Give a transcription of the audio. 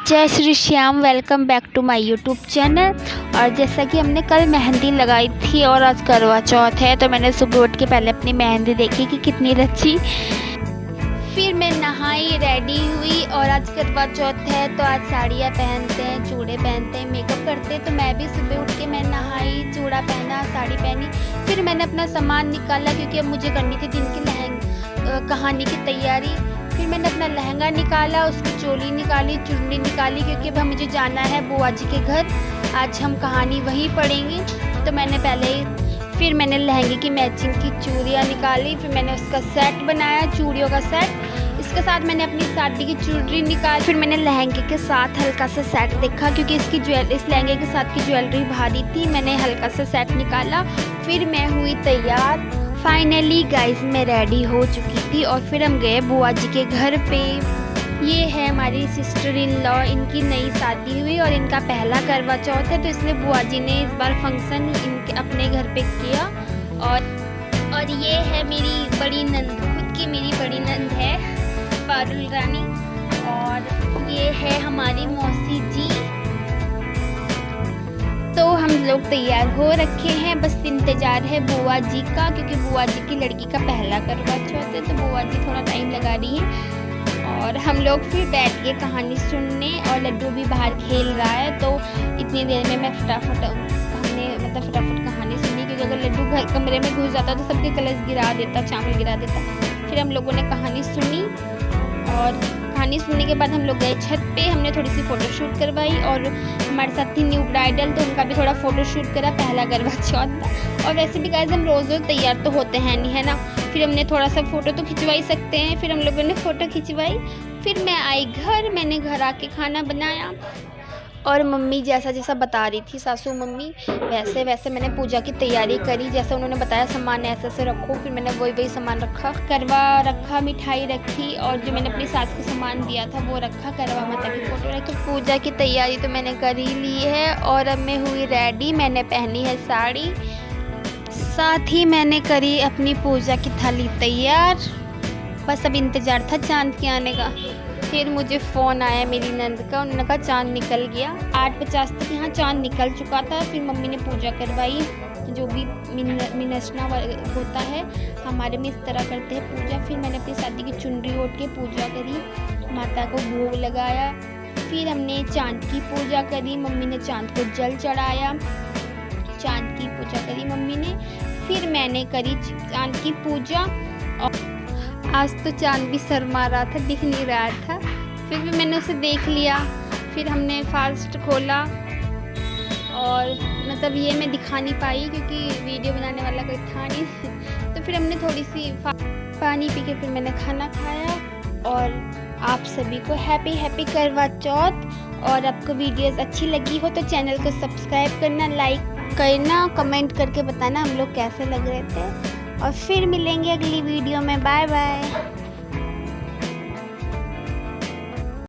जय Shri Shyam, welcome back to my YouTube channel. और जैसा कि हमने कल मेहंदी लगाई थी और आज करवा चौथ है, तो मैंने सुबह उठ के पहले अपनी मेहंदी देखी कि कितनी अच्छी। फिर मैं नहाई, रेडी हुई और आज करवा चौथ है तो आज साड़ियाँ पहनते हैं, चूड़े पहनते हैं, मेकअप करते हैं। तो मैं भी सुबह उठ के मैं नहाई, चूड़ा पहना, साड़ी पहनी। फिर मैंने अपना सामान निकाला क्योंकि अब मुझे करनी थी दिन की कहानी की तैयारी। फिर मैंने अपना लहंगा निकाला, उसकी चोली निकाली, चुन्नी निकाली क्योंकि अब मुझे जाना है बुआ जी के घर। आज हम कहानी वहीं पढ़ेंगे। तो मैंने फिर मैंने लहंगे की मैचिंग की चूड़ियाँ निकाली। फिर मैंने उसका सेट बनाया, चूड़ियों का सेट। इसके साथ मैंने अपनी शादी की चूड़ी निकाली। फिर मैंने लहंगे के साथ हल्का सा सेट देखा क्योंकि इस लहंगे के साथ की ज्वेलरी भारी थी। मैंने हल्का सा सेट निकाला। फिर मैं हुई तैयार। फाइनली गाइस मैं रेडी हो चुकी थी और फिर हम गए बुआ जी के घर पे। ये है हमारी सिस्टर इन लॉ, इनकी नई शादी हुई और इनका पहला करवा चौथ है, तो इसलिए बुआ जी ने इस बार फंक्शन इनके अपने घर पे किया। और ये है मेरी बड़ी नंद, खुद की मेरी बड़ी नंद है पारुल रानी। और ये है हमारी मौसी जी। तो हम लोग तैयार हो रखे हैं, बस इंतज़ार है बुआ जी का क्योंकि बुआ जी की लड़की का पहला करवा चौथ है, तो बुआ जी थोड़ा टाइम लगा रही है। और हम लोग फिर बैठ के कहानी सुनने और लड्डू भी बाहर खेल रहा है। तो इतनी देर में मैं फटाफट कहानी सुनी क्योंकि अगर लड्डू घर कमरे में घुस जाता तो सबके कलश गिरा देता, चावल गिरा देता। फिर हम लोगों ने कहानी सुनी और कहानी सुनने के बाद हम लोग गए छत पे। हमने थोड़ी सी फ़ोटोशूट करवाई और हमारे साथ थी न्यू ब्राइडल, तो उनका भी थोड़ा फ़ोटोशूट करा, पहला करवा चौथ था। और वैसे भी गाइस हम रोज़ तैयार तो होते हैं नहीं, है ना। फिर हमने थोड़ा सा फ़ोटो तो खिंचवा ही सकते हैं। फिर हम लोगों ने फ़ोटो खिंचवाई। फिर मैं आई घर, मैंने घर आके खाना बनाया और मम्मी जैसा जैसा बता रही थी सासू मम्मी, वैसे वैसे मैंने पूजा की तैयारी करी। जैसे उन्होंने बताया सामान ऐसे ऐसे रखो, फिर मैंने वही सामान रखा, करवा रखा, मिठाई रखी और जो मैंने अपनी सास को सामान दिया था वो रखा, करवा माता की फ़ोटो रखी। तो पूजा की तैयारी तो मैंने कर ही ली है और अब मैं हुई रेडी। मैंने पहनी है साड़ी, साथ ही मैंने करी अपनी पूजा की थाली तैयार। बस अब इंतज़ार था चाँद के आने का। फिर मुझे फ़ोन आया मेरी नंद का, उन्होंने कहा चाँद निकल गया। 8:50 तक यहाँ चाँद निकल चुका था। फिर मम्मी ने पूजा करवाई, जो भी मिनसना होता है हमारे में इस तरह करते हैं पूजा। फिर मैंने अपनी शादी की चुनरी ओढ़ के पूजा करी, माता को भोग लगाया। फिर हमने चाँद की पूजा करी, मम्मी ने चाँद को जल चढ़ाया, चाँद की पूजा करी मम्मी ने। फिर मैंने करी चाँद की पूजा। और आज तो चाँद भी शर्मा रहा था, दिख नहीं रहा था, फिर भी मैंने उसे देख लिया। फिर हमने फास्ट खोला और मतलब ये मैं दिखा नहीं पाई क्योंकि वीडियो बनाने वाला कोई था नहीं। तो फिर हमने थोड़ी सी पानी पी के फिर मैंने खाना खाया। और आप सभी को हैप्पी करवा चौथ। और आपको वीडियोस अच्छी लगी हो तो चैनल को सब्सक्राइब करना, लाइक करना, कमेंट करके बताना हम लोग कैसे लग रहे थे। और फिर मिलेंगे अगली वीडियो में। Bye bye.